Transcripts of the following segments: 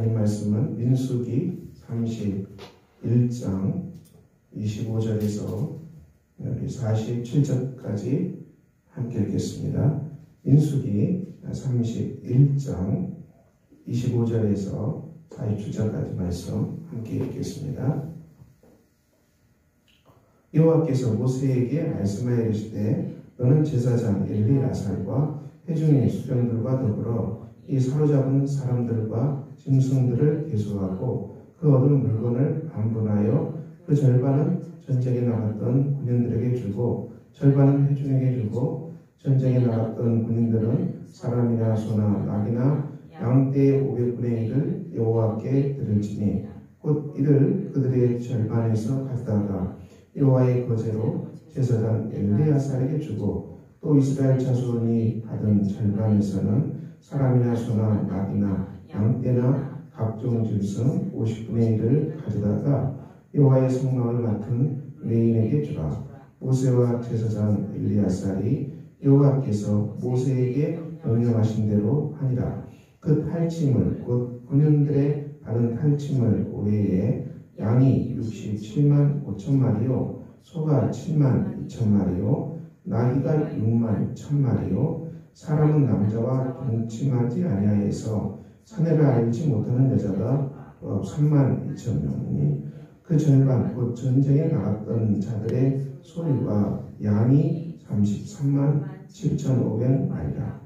하나님 말씀은 민수기 31장 25절에서 47절까지 함께 읽겠습니다. 민수기 31장 25절에서 47절까지 말씀 함께 읽겠습니다. 여호와께서 모세에게 말씀하여 이르시되 너는 제사장 엘리아살과 회중의 수령들과 더불어 이 사로잡은 사람들과 짐승들을 계수하고 그 얻은 물건을 반분하여 그 절반은 전쟁에 나갔던 군인들에게 주고 절반은 회중에게 주고 전쟁에 나갔던 군인들은 사람이나 소나 낙이나 양떼의 500분의 1을 여호와께 드릴지니 곧 이를 그들의 절반에서 가져다가 여호와의 거제로 제사장 엘리아살에게 주고 또 이스라엘 자손이 받은 절반에서는 사람이나 소나 낙이나 양떼나 각종 짐승 50분의 1을 가져다가 여호와의 성막을 맡은 레인에게 주라. 모세와 제사장 엘리아살이 여호와께서 모세에게 명령하신 대로 하니라. 그 탈취물 곧 군인들의 받은 탈취물 외에 양이 67만 5천 마리요 소가 7만 2천 마리요 나귀가 6만 1천 마리요 사람은 남자와 동침하지 아니하여서 사내를 알지 못하는 여자가 3만 2천 명이니 그 절반 곧 전쟁에 나갔던 자들의 소유와 양이 33만 7,500마리라.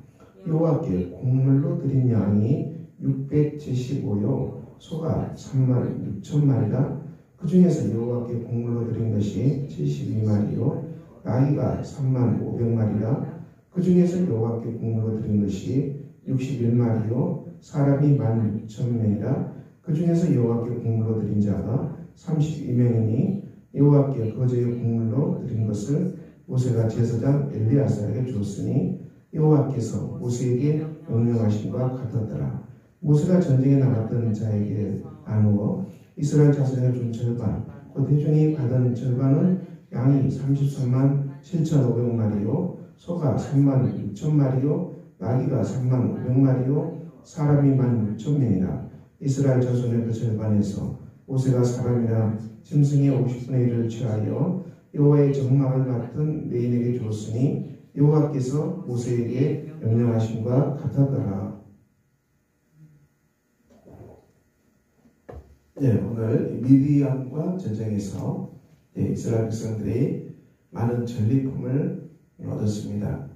여호와께 곡물로 드린 양이 675요 소가 3만 6천 마리라. 그 중에서 여호와께 곡물로 드린 것이 72마리요 나귀가 3만 500마리라. 그 중에서 여호와께 곡물로 드린 것이 61마리요 사람이 16,000명이라. 그 중에서 여호와께 곡물로 드린 자가 32명이니 여호와께 거제의 곡물로 드린 것을 모세가 제사장 엘리아살에게 주었으니 여호와께서 모세에게 명령하신 바 같았더라. 모세가 전쟁에 나갔던 자에게 나누어 이스라엘 자손에 준 절반 곧 회중이 받은 절반은 양이 33만 7,500마리요 소가 3만 6천 마리요 나귀가 3만 500마리요 사람이 16,000명이라. 이스라엘 자손의 그 절반에서 모세가 사람이나 짐승의 50분의 1을 취하여 여호와의 정막을 맡은 레인에게 주었으니 여호와께서 모세에게 명령하신 바 같았더라. 네, 오늘 미디안과 전쟁에서 이스라엘 백성들이 많은 전리품을 얻었습니다.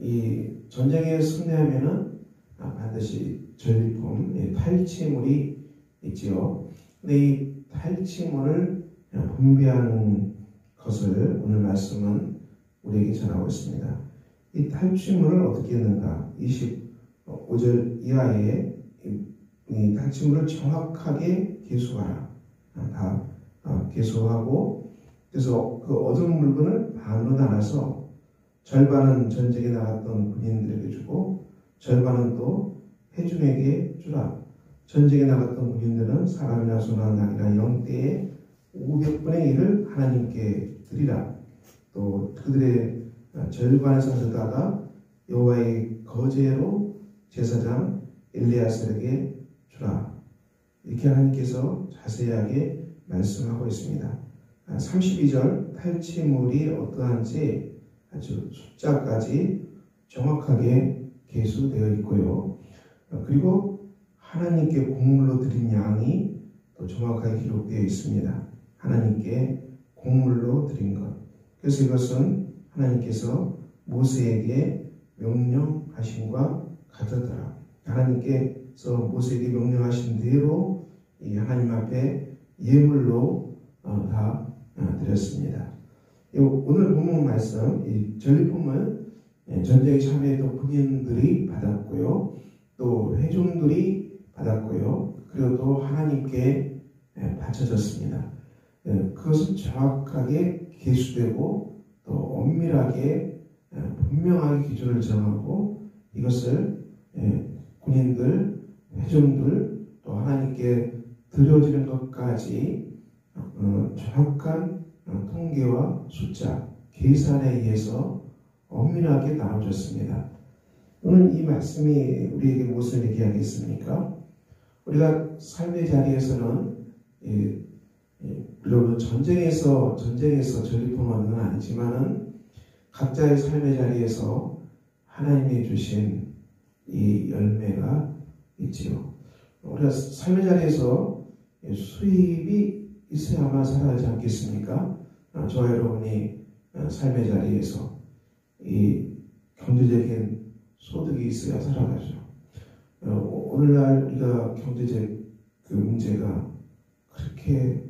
이 전쟁에 승리하면은 반드시 전리품, 탈취물이 있지요. 근데 이 탈취물을 분배하는 것을 오늘 말씀은 우리에게 전하고 있습니다. 이 탈취물을 어떻게 했는가? 25절 이하에 이 탈취물을 정확하게 계수하라. 다 계수하고 그래서 그 얻은 물건을 반으로 나눠서 절반은 전쟁에 나갔던 군인들에게 주고 절반은 또 회중에게 주라. 전쟁에 나갔던 군인들은 사람이나 소나 낙이나 양떼의 500분의 1을 하나님께 드리라. 또 그들의 절반에서 가져다가 여호와의 거제로 제사장 엘리아살에게 주라. 이렇게 하나님께서 자세하게 말씀하고 있습니다. 32절 탈취물이 어떠한지 아주 숫자까지 정확하게 계수되어 있고요. 그리고 하나님께 곡물로 드린 양이 또 정확하게 기록되어 있습니다. 하나님께 곡물로 드린 것. 그래서 이것은 하나님께서 모세에게 명령하신과 같았더라. 하나님께서 모세에게 명령하신 대로 이 하나님 앞에 예물로 다 드렸습니다. 오늘 본문 말씀, 이 전리품은 전쟁에 참여했던 군인들이 받았고요. 또 회중들이 받았고요. 그리고 또 하나님께 바쳐졌습니다. 그것은 정확하게 계수되고 또 엄밀하게 분명하게 기준을 정하고 이것을 군인들, 회중들 또 하나님께 드려지는 것까지 정확한 통계와 숫자, 계산에 의해서 엄밀하게 나눠졌습니다. 오늘 이 말씀이 우리에게 무엇을 얘기하겠습니까? 우리가 삶의 자리에서는 물론 전쟁에서 전리품을 얻는 건 아니지만은 각자의 삶의 자리에서 하나님이 주신 이 열매가 있지요. 우리가 삶의 자리에서 수입이 있어야만 살아가지 않겠습니까? 저와 여러분이 삶의 자리에서 이 경제적인 소득이 있어야 살아가죠. 오늘날 우리가 경제적 그 문제가 그렇게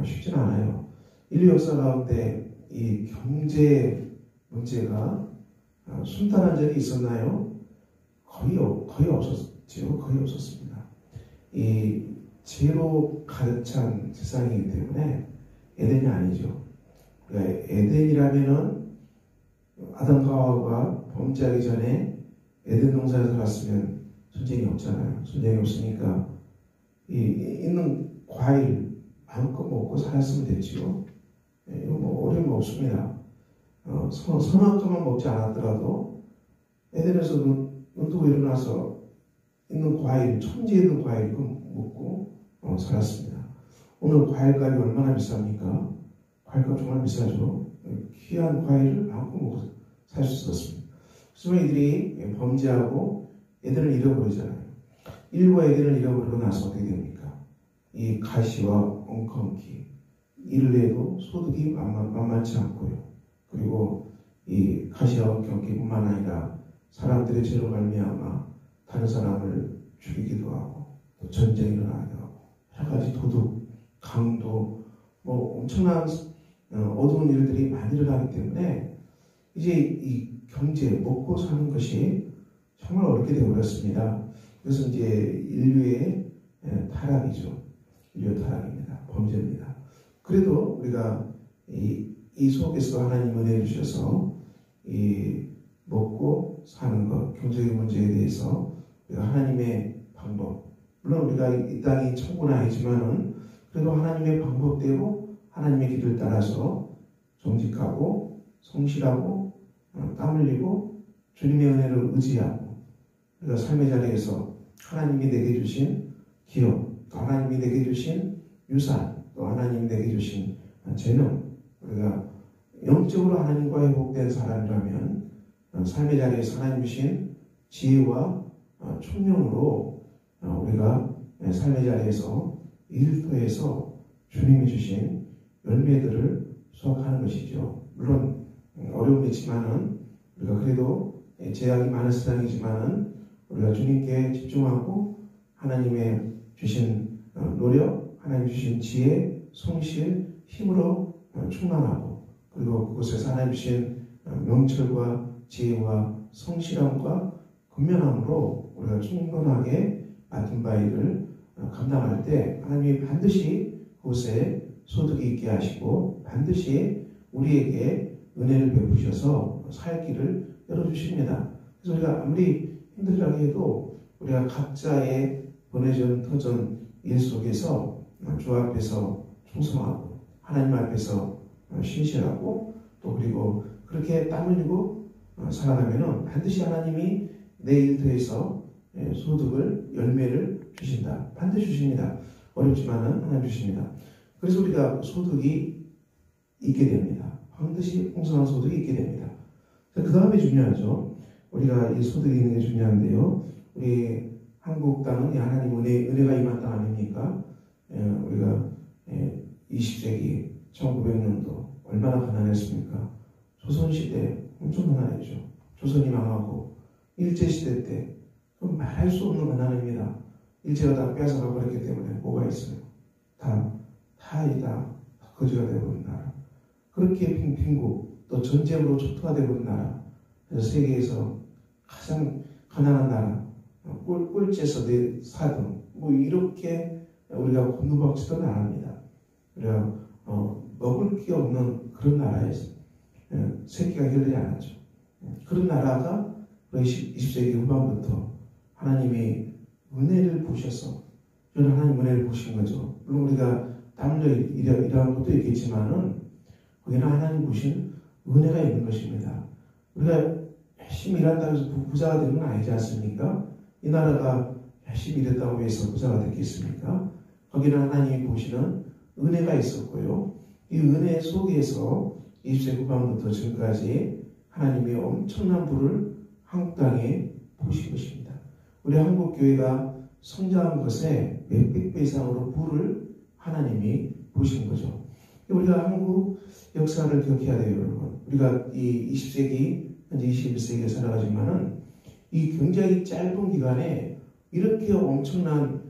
쉽지는 않아요. 인류 역사 가운데 이 경제 문제가 순탄한 적이 있었나요? 거의 없었지요. 거의 없었습니다. 이 죄로 가득 찬 세상이기 때문에 에덴이 아니죠. 그러니까 에덴이라면은 아담과 하와가 범죄하기 전에 에덴 동산에 살았으면 전쟁이 없잖아요. 전쟁이 없으니까 있는 과일 마음껏 먹고 살았으면 됐지요. 이거 뭐 어려운 거 없습니다. 선악과만 먹지 않았더라도 에덴에서 눈 뜨고 일어나서 있는 과일, 천지에 있는 과일 먹고 살았습니다. 오늘 과일값이 얼마나 비쌉니까? 과일값 정말 비싸죠. 귀한 과일을 마음껏 먹고 살 수 있었습니다. 하지만 이들이 범죄하고 에덴을 잃어버리잖아요. 인류가 에덴을 잃어버리고 나서 어떻게 됩니까? 이 가시와 엉겅퀴 이를 내도 소득이 만만치 않고요. 그리고 이 가시와 엉겅퀴뿐만 아니라 사람들의 죄로 말미암아 다른 사람을 죽이기도 하고 또 전쟁이 일어나기도 하고 여러 가지 도둑, 강도 뭐 엄청난 어두운 일들이 많이 일어나기 때문에 이제 이 경제 먹고 사는 것이 정말 어렵게 되어버렸습니다. 그래서 이제 인류의 타락이죠. 인류의 타락입니다. 범죄입니다. 그래도 우리가 이 속에서 하나님 은혜를 주셔서 이 먹고 사는 것, 경제적 문제에 대해서 우리가 하나님의 방법, 물론 우리가 이 땅이 천국은 아니지만은 그래도 하나님의 방법대로 하나님의 길을 따라서 정직하고 성실하고 땀 흘리고 주님의 은혜를 의지하고 우리가 삶의 자리에서 하나님이 내게 주신 기업, 또 하나님이 내게 주신 유산, 또 하나님이 내게 주신 재능, 우리가 영적으로 하나님과 회복된 사람이라면 삶의 자리에서 하나님 주신 지혜와 총명으로 우리가 삶의 자리에서 일터에서 주님이 주신 열매들을 수확하는 것이죠. 물론 어려움이 있지만은 우리가 그래도 제약이 많은 세상이지만은 우리가 주님께 집중하고 하나님의 주신 노력, 하나님 주신 지혜, 성실, 힘으로 충만하고 그리고 그곳에서 하나님 주신 명철과 지혜와 성실함과 근면함으로 우리가 충분하게 맡은 바 일을 감당할 때 하나님이 반드시 그곳에 소득이 있게 하시고 반드시 우리에게 은혜를 베푸셔서 살 길을 열어주십니다. 그래서 우리가 아무리 힘들다고 해도 우리가 각자의 보내준 터전 일 속에서 주 앞에서 충성하고 하나님 앞에서 신실하고 또 그리고 그렇게 땀 흘리고 살아가면은 반드시 하나님이 내 일터에서 소득을 열매를 주신다. 반드시 주십니다. 어렵지만은 하나님 주십니다. 그래서 우리가 소득이 있게 됩니다. 반드시 풍성한 소득이 있게 됩니다. 그 다음에 중요하죠. 우리가 이 소득이 있는 게 중요한데요. 우리 한국 땅은 하나님 은혜가 임한 땅 아닙니까? 우리가 20세기 1900년도 얼마나 가난했습니까? 조선시대 엄청 가난했죠. 조선이 망하고 일제시대 때 말할 수 없는 가난입니다. 일제가 다 뺏어가 버렸기 때문에 뭐가 있어요? 다 거지가 되어버린 나라. 그렇게 빈민국 또 전쟁으로 초토화되어버린 나라. 그래서 세계에서 가장 가난한 나라. 꼴찌에서 내 4등 뭐 이렇게 우리가 곤두박질던 나라입니다. 우리가 먹을 게 없는 그런 나라에서 새끼가 열리지 않았죠. 그런 나라가 20세기 후반부터 하나님이 은혜를 보셔서 이런 하나님 은혜를 보신 거죠. 물론 우리가 땀 흘려 일하는 것도 있겠지만은 거기는 하나님 보신 은혜가 있는 것입니다. 우리가 열심히 일한다고 해서 부자가 되는 건 아니지 않습니까? 이 나라가 열심히 일했다고 해서 부자가 됐겠습니까? 거기는 하나님이 보시는 은혜가 있었고요. 이 은혜 속에서 20세 후반부터 지금까지 하나님이 엄청난 부를 한국 땅에 부으신 것입니다. 우리 한국 교회가 성장한 것에 몇백 배 이상으로 부를 하나님이 부으신 거죠. 우리가 한국 역사를 기억해야 돼요, 여러분. 우리가 이 20세기, 현재 21세기에 살아가지만은 이 굉장히 짧은 기간에 이렇게 엄청난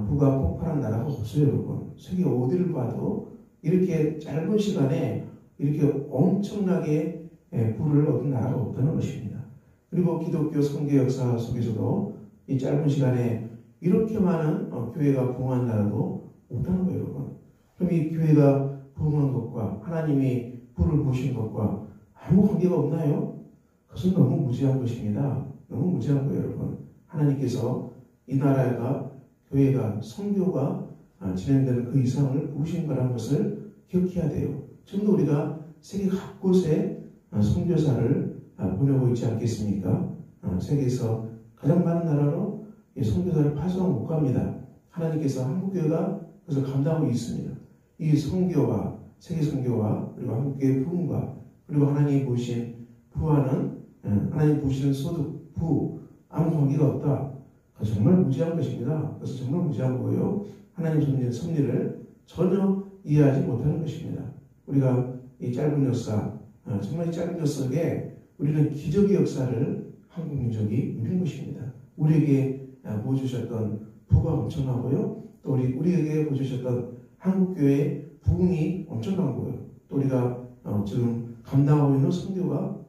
부가 폭발한 나라가 없어요, 여러분. 세계 어디를 봐도 이렇게 짧은 시간에 이렇게 엄청나게 부를 얻은 나라가 없다는 것입니다. 그리고 기독교 선교 역사 속에서도 이 짧은 시간에 이렇게 많은 교회가 부흥한 나라도 없다는 거예요, 여러분. 그럼 이 교회가 부흥한 것과 하나님이 부를 부으신 것과 아무 관계가 없나요? 그것은 너무 무지한 것입니다. 너무 무지한 거예요, 여러분. 하나님께서 이 나라가 교회가 선교가 진행되는 그 이상을 부으신 거라는 것을 기억해야 돼요. 지금도 우리가 세계 곳곳에 선교사를 보내고 있지 않겠습니까? 세계에서 가장 많은 나라로 선교사를 파송하고 못 갑니다. 하나님께서 한국교회가 그것을 감당하고 있습니다. 이 선교와 세계 선교와 그리고 한국교회 부흥과 그리고 하나님이 부으신 부와는 하나님 부으시는 소득, 부 아무 관계가 없다. 정말 무지한 것입니다. 그래서 정말 무지한 거예요. 하나님 섭리를 전혀 이해하지 못하는 것입니다. 우리가 이 짧은 역사, 정말 이 짧은 역사 속에 우리는 기적의 역사를 한국 민족이 누린 것입니다. 우리에게 보여주셨던 부가 엄청나고요. 또 우리에게 보여주셨던 한국교회의 부흥이 엄청난 거예요. 또 우리가 지금 감당하고 있는 선교가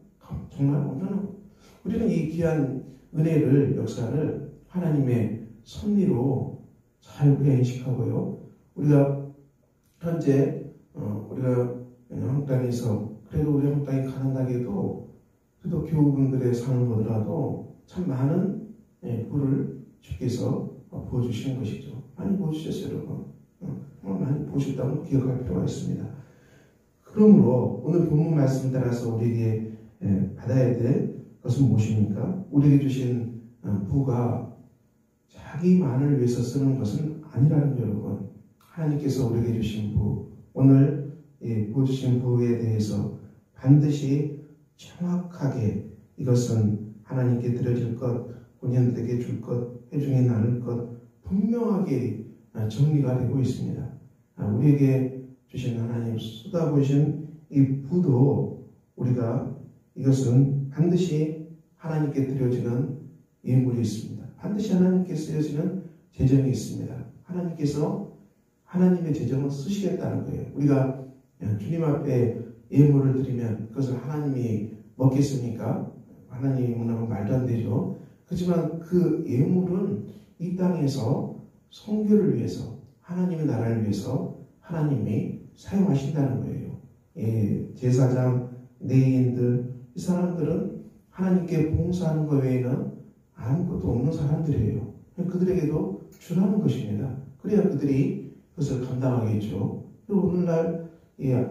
정말 엄청난 거예요. 우리는 이 귀한 은혜를, 역사를 하나님의 섭리로 잘 우리가 인식하고요. 우리가 현재 우리가 한국 땅에서 그래도 우리 한국 땅이 가난하게도 그래도 교우분들의 삶을 보더라도 참 많은 부를 주께서 부어주시는 것이죠. 많이 부어주셨어요, 여러분. 정말 많이 부어주셨다고 기억할 필요가 있습니다. 그러므로 오늘 본문 말씀 따라서 우리에게 받아야 될 것은 무엇입니까? 우리에게 주신 부가 자기만을 위해서 쓰는 것은 아니라는 거예요, 여러분. 하나님께서 우리에게 주신 부, 오늘 부어주신 부에 대해서 반드시 정확하게 이것은 하나님께 드려질 것, 본인들에게 줄 것, 회중에 나눌 것 분명하게 정리가 되고 있습니다. 우리에게 주신 하나님 쏟아부으신 이 부도 우리가 이것은 반드시 하나님께 드려지는 예물이 있습니다. 반드시 하나님께 쓰여지는 재정이 있습니다. 하나님께서 하나님의 재정을 쓰시겠다는 거예요. 우리가 주님 앞에 예물을 드리면 그것을 하나님이 먹겠습니까? 하나님이 먹는 말도 안 되죠. 그렇지만 그 예물은 이 땅에서 선교를 위해서 하나님의 나라를 위해서 하나님이 사용하신다는 거예요. 제사장, 레위인들 이 사람들은 하나님께 봉사하는 것 외에는 아무것도 없는 사람들이에요. 그들에게도 주라는 것입니다. 그래야 그들이 그것을 감당하겠죠. 그리고 오늘날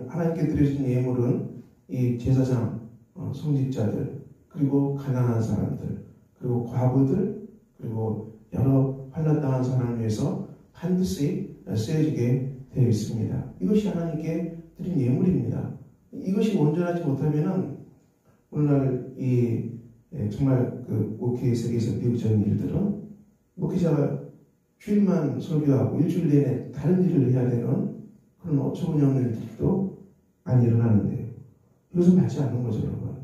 하나님께 드려진 예물은 이 제사장, 성직자들, 그리고 가난한 사람들, 그리고 과부들, 그리고 여러 환난당한 사람을 위해서 반드시 쓰여지게 되어 있습니다. 이것이 하나님께 드린 예물입니다. 이것이 온전하지 못하면은 오늘날 정말 그 목회 세계에서 비극적인 일들은 목회자가 주일만 설교하고 일주일 내내 다른 일을 해야 되는 그런 어처구니 없는 일들도 많이 일어나는데요. 이것은 맞지 않는 거죠, 여러분.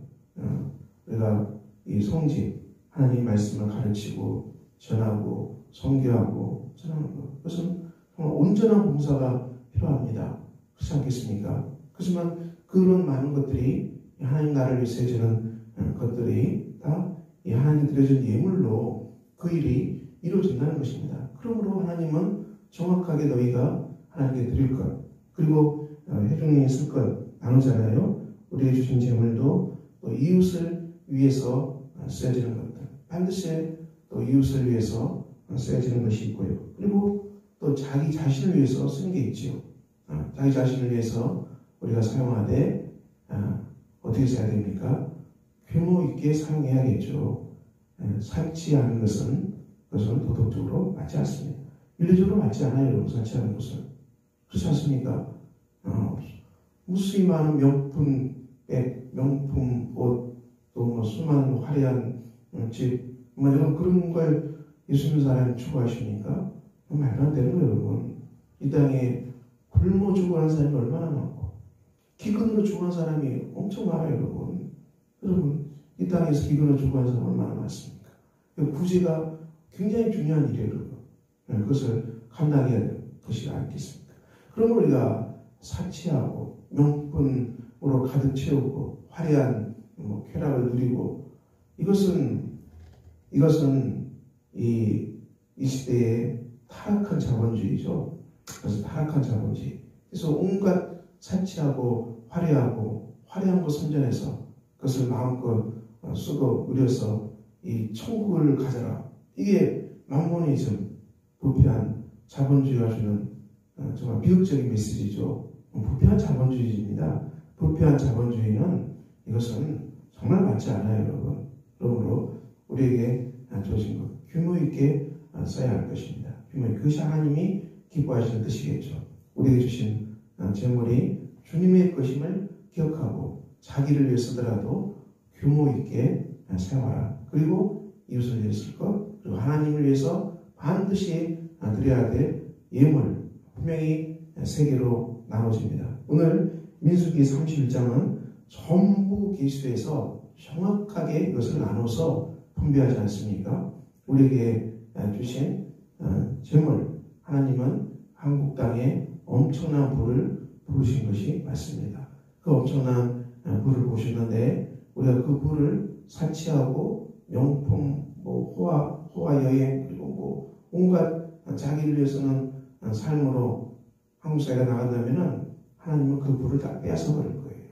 우리가 이 성직, 하나님 말씀을 가르치고 전하고 선교하고 전하는 것, 그것은 정말 온전한 봉사가 필요합니다. 그렇지 않겠습니까? 그렇지만 그런 많은 것들이 하나님 나라를 위해서 해주는 것들이 다 하나님 드려진 예물로 그 일이 이루어진다는 것입니다. 그러므로 하나님은 정확하게 너희가 하나님께 드릴 것, 그리고 회중에 쓸 것 나누잖아요. 우리에게 주신 재물도 또 이웃을 위해서 쓰여지는 것들, 반드시 또 이웃을 위해서 쓰여지는 것이 있고요. 그리고 또 자기 자신을 위해서 쓰는 게 있지요. 자기 자신을 위해서 우리가 사용하되 어떻게 써야 됩니까? 규모 있게 사용해야겠죠. 삶지 않은 것은 그것은 도덕적으로 맞지 않습니다. 윤리적으로 맞지 않아요. 여러분, 산치하는 것은. 그렇지 않습니까? 무수히 많은 명품 백, 명품 옷, 또 뭐 수많은 화려한 집, 뭐 이런 그런 걸 예수님 사람이 추구하십니까? 말도 안 되는 거예요, 여러분. 이 땅에 굶어 죽어가는 사람이 얼마나 많고, 기근으로 죽어가는 사람이 엄청 많아요, 여러분. 여러분, 이 땅에서 기근으로 죽어가는 사람이 얼마나 많습니까? 구제가 굉장히 중요한 일이에요, 여러분. 그것을 감당해야 될 것이 아니겠습니까? 그럼 우리가 사치하고 명품으로 가득 채우고 화려한 쾌락을 누리고 이것은 이 시대의 타락한 자본주의죠. 그래서 타락한 자본주의. 그래서 온갖 사치하고 화려한 것 선전해서 그것을 마음껏 쓰고 누려서 이 천국을 가져라. 이게 맘모니즘, 부패한 자본주의가 주는 정말 비극적인 메시지죠. 부패한 자본주의입니다. 부패한 자본주의는 이것은 정말 맞지 않아요, 여러분. 그러므로 우리에게 주어진 것 규모 있게 써야 할 것입니다. 규모 있게. 그것이 하나님이 기뻐하시는 뜻이겠죠. 우리에게 주신 재물이 주님의 것임을 기억하고 자기를 위해 쓰더라도 규모 있게 사용하라. 그리고 이웃을 위해 쓸 것, 그리고 하나님을 위해서 반드시 드려야 될 예물, 분명히 세 개로 나눠집니다. 오늘 민수기 31장은 전부 계수해서 정확하게 이것을 나눠서 분배하지 않습니까? 우리에게 주신 재물, 하나님은 한국 땅에 엄청난 부를 부으신 것이 맞습니다. 그 엄청난 부를 부으셨는데 우리가 그 부를 사치하고 명품, 호화 여행, 그리고 온갖 자기를 위해서는 삶으로 한국 사회가 나간다면은 하나님은 그 부를 다 빼앗아버릴 거예요.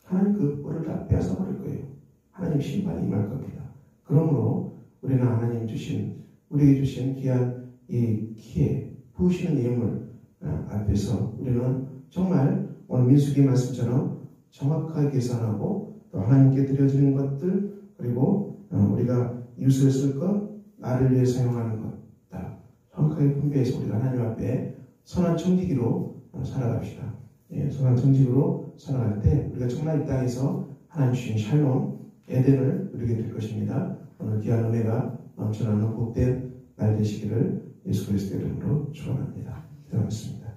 하나님 그 부를 다 빼앗아버릴 거예요. 하나님 심판이 임할 겁니다. 그러므로 우리는 하나님 우리에게 주신 귀한 이 기회, 부으시는 예물 앞에서 우리는 정말 오늘 민수기 말씀처럼 정확하게 계산하고 또 하나님께 드려지는 것들, 그리고 우리가 이웃을 쓸 것, 나를 위해 사용하는 것 다 정확하게 분배해서 우리가 하나님 앞에 선한 청지기로 살아갑시다. 선한 청지기로 살아갈 때 우리가 정말 이 땅에서 하나님 주신 샬롬, 에덴을 누리게 될 것입니다. 오늘 귀한 은혜가 넘쳐나는 복된 날 되시기를 예수 그리스도의 이름으로 축원합니다. 기도하겠습니다.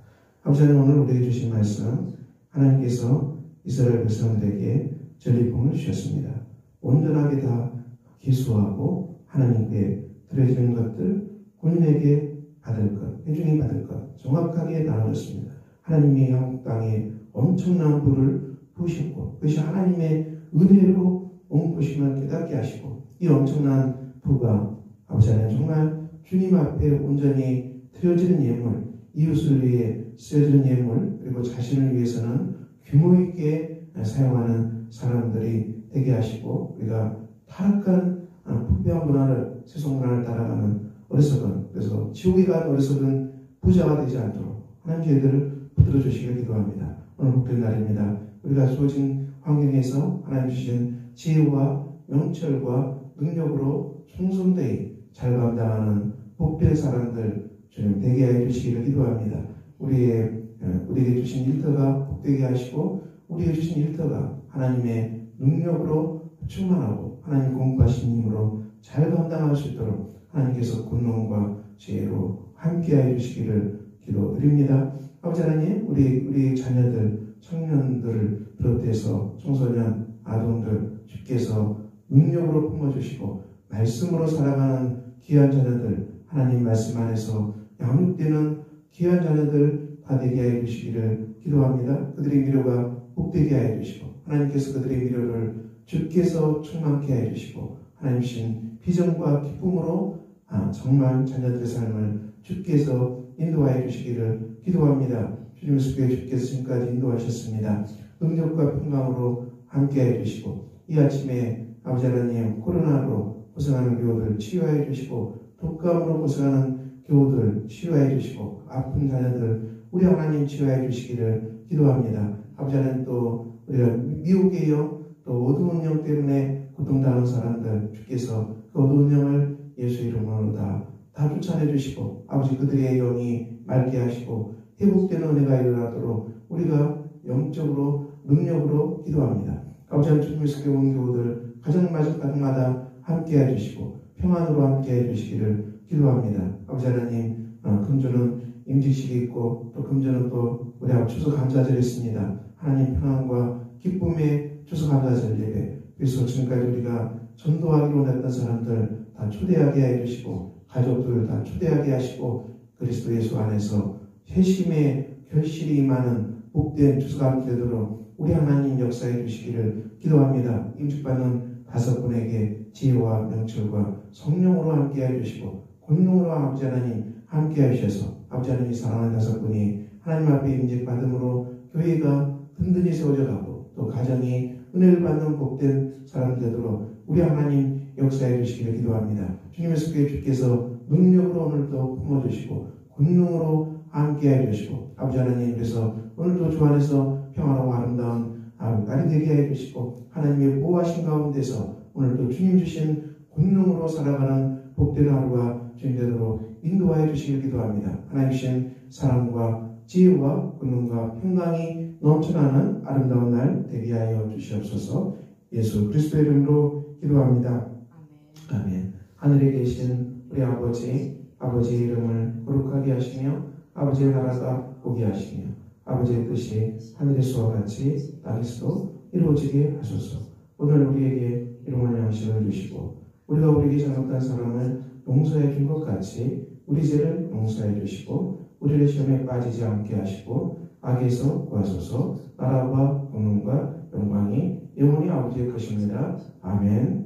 아버지 하나님, 오늘 우리에게 주신 말씀, 하나님께서 이스라엘 백성들에게 전리품을 주셨습니다. 온전하게 다 기수하고 하나님께 드려지는 것들, 본인에게 받을 것, 회중이 받을 것 정확하게 나눠졌습니다. 하나님이 한국 땅에 엄청난 부를 부으셨고 그것이 하나님의 은혜로 온 것임을 깨닫게 하시고 이 엄청난 부가 아버지 하나님 정말 주님 앞에 온전히 드려지는 예물, 이웃을 위해 쓰여지는 예물, 그리고 자신을 위해서는 규모 있게 사용하는 사람들이 되게 하시고 우리가 타락한 부패한 문화를, 세속 문화를 따라가는 어리석은, 그래서 지옥에 간 어리석은 부자가 되지 않도록 하나님 저희들을 붙들어 주시길 기도합니다. 오늘 복된 날입니다. 우리가 주어진 환경에서 하나님 주신 지혜와 명철과 능력으로 충성되이 잘 감당하는 복된 사람들 주님 되게 해 주시기를 기도합니다. 우리에게 주신 일터가 복되게 하시고 우리에게 주신 일터가 하나님의 능력으로 충만하고 하나님 공부하신 힘으로 잘 감당할 수 있도록 하나님께서 권능과 지혜로 함께하여 주시기를 기도드립니다. 아버지 하나님, 우리 자녀들, 청년들을 비롯해서 청소년, 아동들 주께서 능력으로 품어주시고 말씀으로 살아가는 귀한 자녀들, 하나님 말씀 안에서 양육되는 귀한 자녀들 다 되게 하여 주시기를 기도합니다. 그들의 미래가 복되게 하여 주시고 하나님께서 그들의 미래를 주께서 충만케 하여 주시고 하나님 신 비전과 기쁨으로 정말 자녀들의 삶을 주께서 인도하여 주시기를 기도합니다. 주님 속에 주께서 지금까지 인도하셨습니다. 능력과 평강으로 함께해 주시고 이 아침에 아버지 하나님 코로나로 고생하는 교우들 치유하여 주시고 독감으로 고생하는 교우들 치유하여 주시고 아픈 자녀들 우리 하나님 치유하여 주시기를 기도합니다. 아버지 하나님 또 우리가 미혹의 영 또 어두운 영 때문에 고통당하는 사람들 주께서 그 어두운 영을 예수 이름으로 다 다 쫓아내 주시고 아버지 그들의 영이 맑게 하시고 회복되는 은혜가 일어나도록 우리가 영적으로 능력으로 기도합니다. 아버지 하나님 주님께서 온 교우들 가정마다 함께 해주시고 평안으로 함께 해주시기를 기도합니다. 아버지 하나님 금주는 임직식이 있고 또 금주는 또 우리 앞 추수 감사절이 있습니다. 하나님 평안과 기쁨의 추수 감사절 예배 그래서 지금까지 우리가 전도하기로 원했던 사람들 다 초대하게 해주시고 가족들 다 초대하게 하시고 그리스도 예수 안에서 회심의 결실이 임하는 복된 추수가 되도록 우리 하나님 역사해 주시기를 기도합니다. 임직받는 5분에게 지혜와 명철과 성령으로 함께 해주시고 권능으로 아버지 하나님 함께 하셔서 아버지 하나님이 사랑하는 5분이 하나님 앞에 임직받음으로 교회가 든든히 세워져 가고 또 가정이 은혜를 받는 복된 사람 되도록 우리 하나님 역사해 주시기를 기도합니다. 주님의 주께서 능력으로 오늘도 품어주시고 권능으로 함께 해주시고 아버지 하나님께서 오늘도 주 안에서 평안하고 아름다운 날이 되게 해주시고 하나님의 보호하신 가운데서 오늘도 주님 주신 권능으로 살아가는 복된 하루가 주님 되도록 인도하여 주시길 기도합니다. 하나님 주신 사랑과 지혜와 권능과 평강이 넘쳐나는 아름다운 날 되게 하여 주시옵소서. 예수 그리스도의 이름으로 기도합니다. 아멘. 하늘에 계신 우리 아버지의 이름을 거룩하게 하시며 아버지의 나라가 오게 하시며 아버지의 뜻이 하늘에서와 같이 땅에서도 이루어지게 하소서. 오늘 우리에게 일용할 양식을 주시고 우리가 우리에게 잘못한 사람을 용서해 준 것 같이 우리 죄를 용서해 주시고 우리를 시험에 빠지지 않게 하시고 악에서 구하소서. 나라와 권능과 영광이 영원히 아버지의 것입니다. 아멘.